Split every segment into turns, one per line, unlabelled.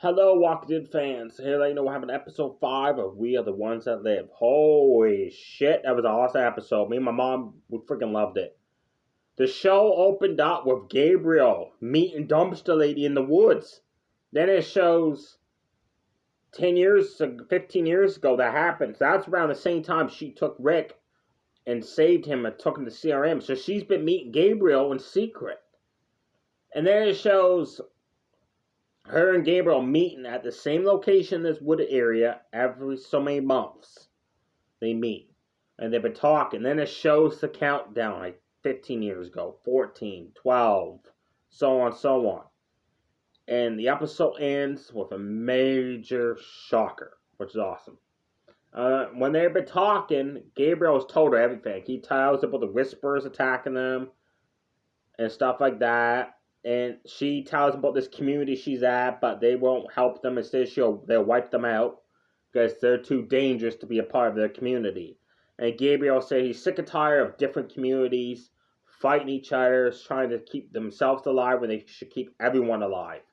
Hello, Walking Dead fans. Here, let you know we're having episode 5 of We Are the Ones That Live. Holy shit, that was an awesome episode. Me and my mom, we freaking loved it. The show opened up with Gabriel meeting Dumpster Lady in the woods. Then it shows 10 years, 15 years ago that happened. So that's around the same time she took Rick and saved him and took him to CRM. So she's been meeting Gabriel in secret. And then it shows her and Gabriel meeting at the same location in this wooded area every so many months. They meet. And they've been talking. Then it shows the countdown, like 15 years ago, 14, 12, so on, so on. And the episode ends with a major shocker, which is awesome. When they've been talking, Gabriel has told her everything. He tells about the Whisperers attacking them and stuff like that. And she tells them about this community she's at, but they won't help them. Instead, they'll wipe them out because they're too dangerous to be a part of their community. And Gabriel said he's sick and tired of different communities fighting each other, trying to keep themselves alive when they should keep everyone alive.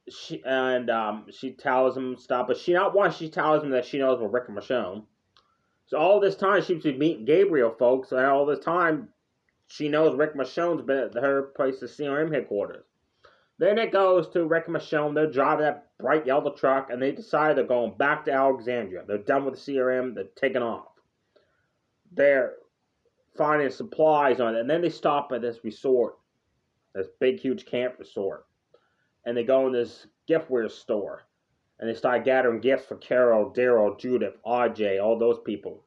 She tells him stuff, but she tells him that she knows about Rick and Michonne. So all this time she's been meeting Gabriel, folks, and all this time she knows Rick Michonne's been at her place, the CRM headquarters. Then it goes to Rick and Michonne. They're driving that bright yellow truck, and they decide they're going back to Alexandria. They're done with the CRM. They're taking off. They're finding supplies on it, and then they stop at this resort, this big, huge camp resort. And they go in this giftware store, and they start gathering gifts for Carol, Daryl, Judith, RJ, all those people.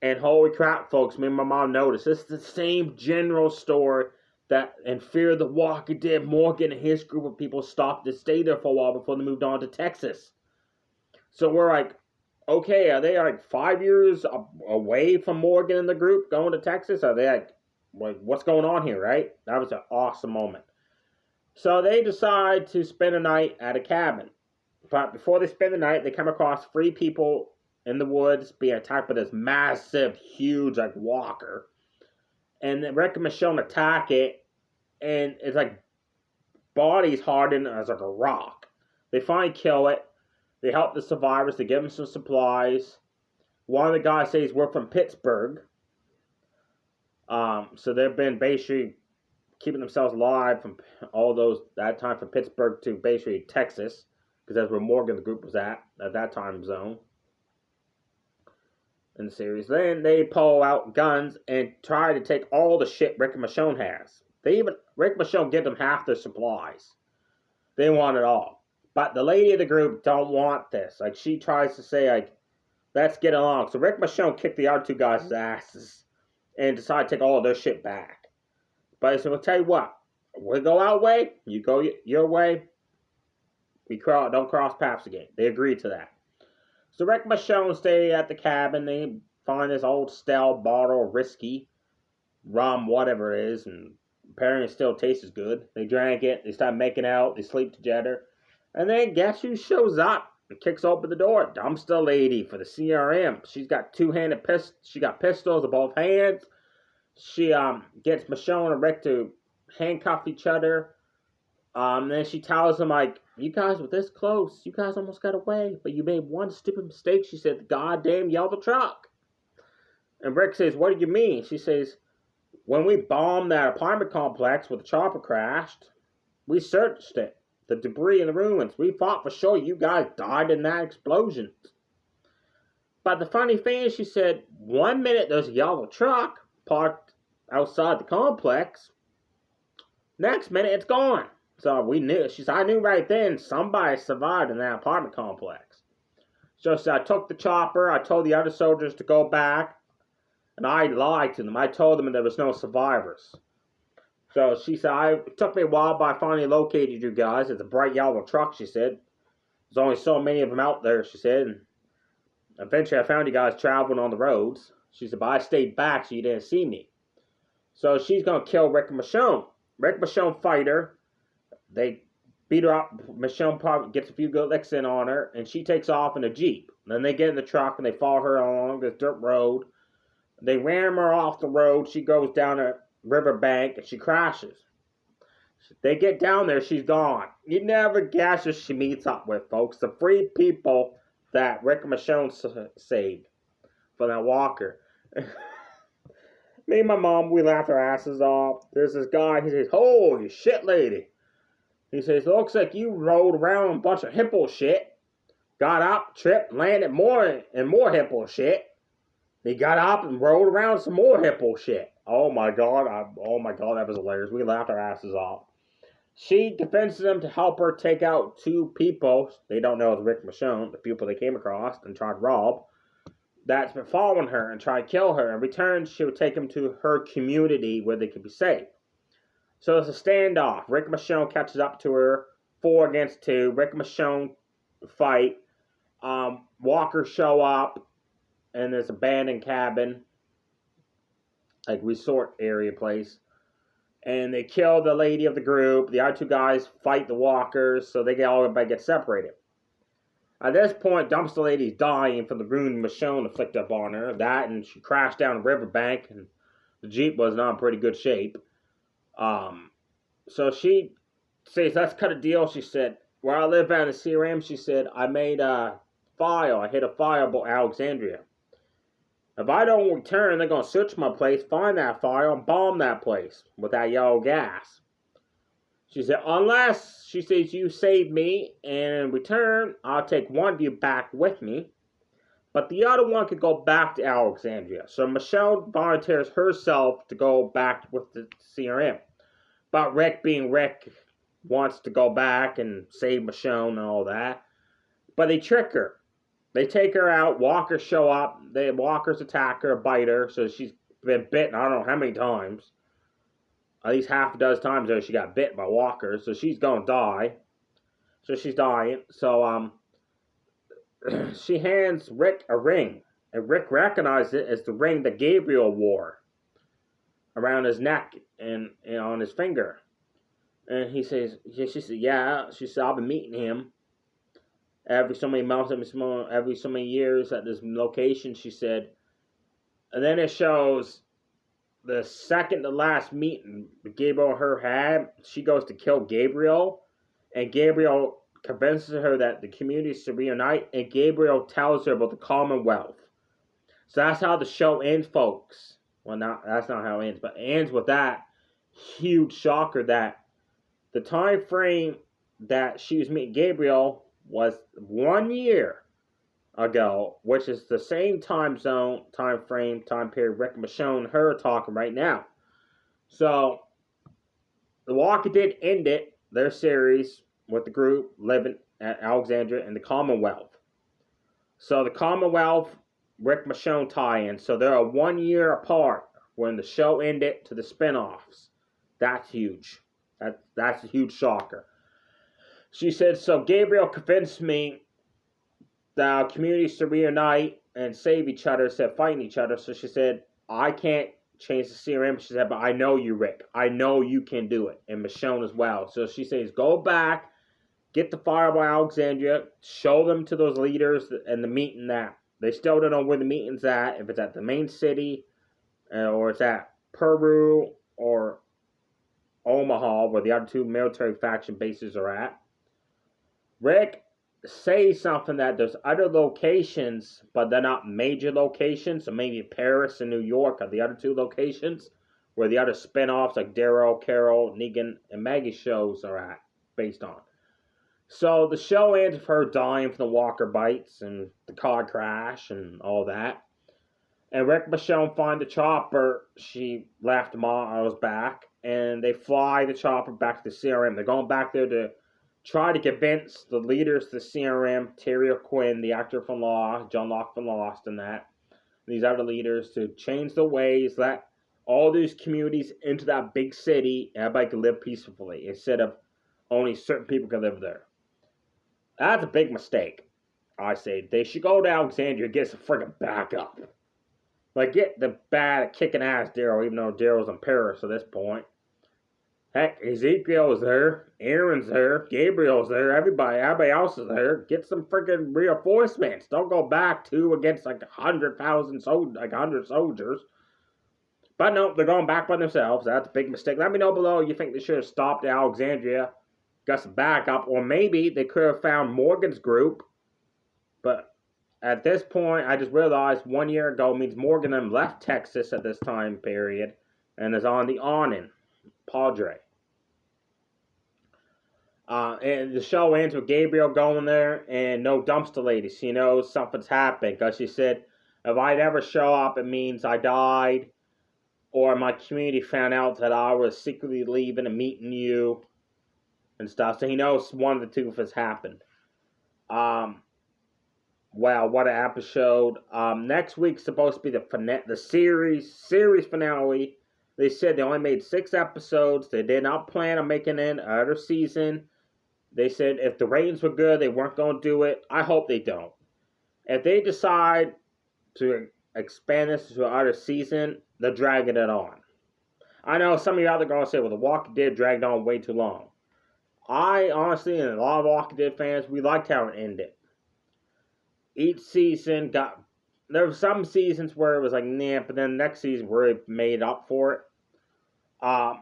And holy crap, folks, me and my mom noticed, this is the same general store that in Fear the Walking Dead, Morgan and his group of people stopped to stay there for a while before they moved on to Texas. So we're like, okay, are they like 5 years away from Morgan and the group going to Texas? Are they like what's going on here, right? That was an awesome moment. So they decide to spend a night at a cabin. But before they spend the night, they come across 3 people in the woods being attacked by this massive, huge, like, walker. And then Rick and Michonne attack it, and it's like bodies hardened as like a rock. They finally kill it. They help the survivors. They give them some supplies. One of the guys says we're from Pittsburgh. So they've been basically keeping themselves alive from that time from Pittsburgh to basically Texas, because that's where Morgan the group was at that time zone in the series. Then they pull out guns and try to take all the shit Rick and Michonne has. Rick and Michonne give them half their supplies. They want it all. But the lady of the group don't want this. Like, she tries to say, like, let's get along. So Rick and Michonne kick the other 2 guys' asses and decide to take all of their shit back. But they said, we'll tell you what, we go our way, you go your way, we don't cross paths again. They agreed to that. So Rick and Michonne stay at the cabin. They find this old stale bottle of whiskey, rum, whatever it is, and apparently it still tastes good. They drank it. They start making out. They sleep together. And then guess who shows up and kicks open the door? Dumpster Lady for the CRM. She's got two-handed pistols. She got pistols in both hands. She gets Michonne and Rick to handcuff each other. Then she tells them, like, you guys were this close. You guys almost got away. But you made one stupid mistake. She said, the goddamn yellow truck. And Rick says, what do you mean? She says, when we bombed that apartment complex where the chopper crashed, we searched it. The debris and the ruins. We thought for sure you guys died in that explosion. But the funny thing is, she said, 1 minute there's a yellow truck parked outside the complex. Next minute it's gone. So we knew. She said, I knew right then somebody survived in that apartment complex. So she said, I took the chopper. I told the other soldiers to go back. And I lied to them. I told them there was no survivors. So she said, it took me a while, but I finally located you guys. It's a bright yellow truck, she said. There's only so many of them out there, she said. And eventually I found you guys traveling on the roads. She said, but I stayed back so you didn't see me. So she's going to kill Rick and Michonne. Rick and Michonne fight her. They beat her up. Michonne probably gets a few good licks in on her, and she takes off in a Jeep. Then they get in the truck, and they follow her along this dirt road. They ram her off the road. She goes down a riverbank, and she crashes. They get down there, she's gone. You never guess who she meets up with, folks. The 3 people that Rick Michonne saved from that walker. Me and my mom, we laughed our asses off. There's this guy, he says, holy shit, lady. He says, looks like you rolled around a bunch of hippo shit. Got up, tripped, landed more and more hippo shit. He got up and rolled around some more hippo shit. Oh my god, that was hilarious. We laughed our asses off. She convinces them to help her take out 2 people. They don't know it's Rick Michonne, the people they came across and tried to rob. That's been following her and trying to kill her. In return, she would take them to her community where they could be safe. So it's a standoff. Rick Michonne catches up to her, 4 against 2. Rick Michonne fight. Walkers show up, and there's an abandoned cabin, like resort area place. And they kill the lady of the group. The other 2 guys fight the walkers, so everybody gets separated. At this point, Dumpster Lady's dying from the wound Michonne inflicted upon her. That, and she crashed down a riverbank, and the Jeep was not in pretty good shape. So she says, let's cut a deal. She said, where I live out in CRM, she said, I made a file. I hit a file about Alexandria. If I don't return, they're going to search my place, find that file, and bomb that place with that yellow gas. She said, unless, she says, you save me, and in return, I'll take one of you back with me, but the other one could go back to Alexandria. So Michonne volunteers herself to go back with the CRM. But Rick, being Rick, wants to go back and save Michonne and all that. But they trick her. They take her out, walkers show up, the walkers attack her, bite her, so she's been bitten I don't know how many times. At least half a dozen times there she got bit by walkers, so she's gonna die. So she's dying. So she hands Rick a ring, and Rick recognizes it as the ring that Gabriel wore around his neck and on his finger. And she said, yeah. She said, I've been meeting him every so many months, every so many years at this location, she said. And then it shows the second to last meeting Gabriel and her had. She goes to kill Gabriel, and Gabriel convinces her that the community is to reunite, and Gabriel tells her about the Commonwealth. So that's how the show ends, folks. Well, that's not how it ends, but it ends with that huge shocker that the time frame that she was meeting Gabriel was 1 year ago, which is the same time zone, time frame, time period Rick Michonne and her are talking right now. So, The Walking Dead ended their series with the group living at Alexandria and the Commonwealth. So the Commonwealth, Rick Michonne tie-in. So they're a 1 year apart when the show ended to the spinoffs. That's huge. That's a huge shocker. She said, so Gabriel convinced me that our communities to reunite and save each other instead of fighting each other. So she said, I can't change the CRM. She said, but I know you, Rick. I know you can do it. And Michonne as well. So she says, go back, get the fire by Alexandria, show them to those leaders and the meeting that. They still don't know where the meeting's at, if it's at the main city, or it's at Peru, or Omaha, where the other 2 military faction bases are at. Rick says something that there's other locations, but they're not major locations. So maybe Paris and New York are the other 2 locations where the other spin-offs like Daryl, Carol, Negan, and Maggie shows are at, based on. So the show ends with her dying from the walker bites and the car crash and all that. And Rick Michonne finds the chopper she left Miles back, and they fly the chopper back to the CRM. They're going back there to try to convince the leaders of the CRM, Terry O'Quinn, the actor from Lost, John Locke from Lost, and these other leaders to change the ways, let all these communities into that big city, everybody can live peacefully, instead of only certain people can live there. That's a big mistake, I say. They should go to Alexandria and get some friggin' backup. Like, get the bad kicking ass Daryl, even though Daryl's in Paris at this point. Heck, Ezekiel's there, Aaron's there, Gabriel's there, everybody else is there. Get some freaking reinforcements. Don't go back against like 100,000 soldiers, like 100 soldiers. But no, they're going back by themselves. That's a big mistake. Let me know below you think they should have stopped Alexandria, got some backup, or maybe they could have found Morgan's group. But at this point, I just realized 1 year ago means Morgan and left Texas at this time period and is on the awning. Padre. And the show ends with Gabriel going there and no dumpster lady. She knows something's happened because she said, if I'd ever show up, it means I died or my community found out that I was secretly leaving and meeting you and stuff. So he knows one of the two has happened. Wow, what an episode. Next week's supposed to be the series finale. They said they only made 6 episodes. They did not plan on making another season. They said if the ratings were good, they weren't going to do it. I hope they don't. If they decide to expand this to another season, they're dragging it on. I know some of you out there are going to say, well, The Walking Dead dragged on way too long. I honestly, and a lot of Walking Dead fans, we liked how it ended. Each season there were some seasons where it was like, nah, but then the next season really made up for it. I'm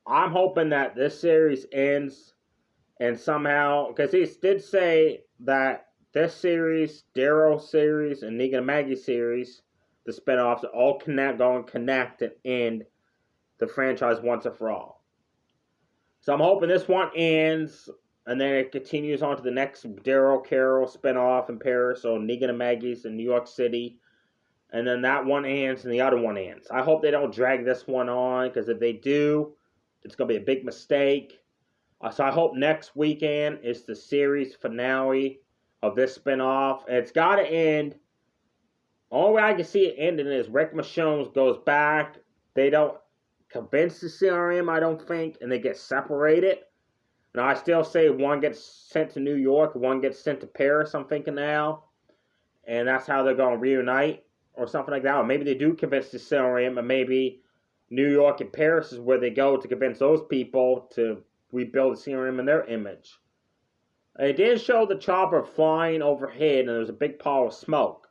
hoping that this series ends and somehow, because he did say that this series, Daryl series, and Negan and Maggie series, the spinoffs, all going to connect and end the franchise once and for all. So I'm hoping this one ends, and then it continues on to the next Daryl Carol spinoff in Paris, or Negan and Maggie's in New York City. And then that one ends, and the other one ends. I hope they don't drag this one on, because if they do, it's going to be a big mistake. So I hope next weekend is the series finale of this spinoff. And it's got to end. Only way I can see it ending is Rick Michonne goes back. They don't convince the CRM, I don't think, and they get separated. Now, I still say one gets sent to New York, one gets sent to Paris, I'm thinking now. And that's how they're going to reunite or something like that. Or maybe they do convince the CRM, and maybe New York and Paris is where they go to convince those people to rebuild the CRM in their image. It did show the chopper flying overhead, and there was a big pile of smoke.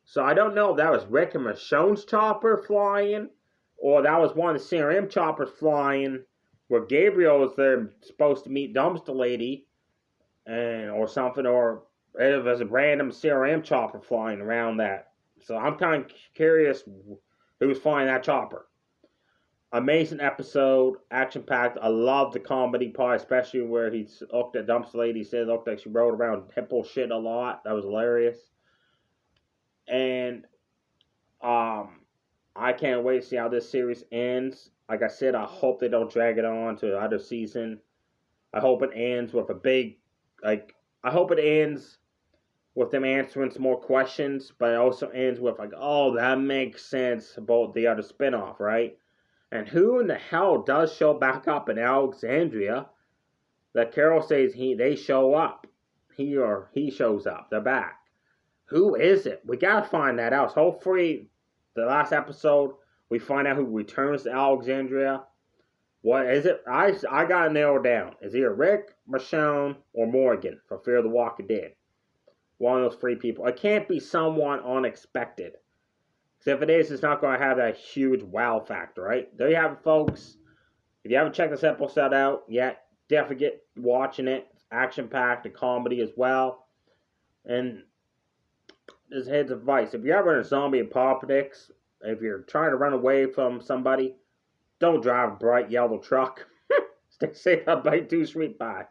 So I don't know if that was Rick and Michonne's chopper flying, or that was one of the CRM choppers flying, where Gabriel was there supposed to meet Dumpster Lady, or something, or it was a random CRM chopper flying around that. So I'm kind of curious who was flying that chopper. Amazing episode, action-packed. I love the comedy part, especially where he looked at Dumpster Lady. He said it looked like she rode around hippo shit a lot. That was hilarious. And I can't wait to see how this series ends. Like I said, I hope they don't drag it on to another season. I hope it ends with a big, I hope it ends with them answering some more questions, but it also ends with oh, that makes sense about the other spinoff, right? And who in the hell does show back up in Alexandria that Carol says they show up? He shows up. They're back. Who is it? We gotta find that out. So hopefully, the last episode, we find out who returns to Alexandria. What is it? I gotta narrow down. Is either Rick, Michonne, or Morgan for Fear the Walking Dead? One of those 3 people. It can't be someone unexpected. Because if it is, it's not going to have that huge wow factor, right? There you have it, folks. If you haven't checked this episode out yet, definitely get watching it. It's action-packed and comedy as well. And this here's advice. If you're ever in a zombie apocalypse, if you're trying to run away from somebody, don't drive a bright yellow truck. Stay safe up by 2 Street. Bye.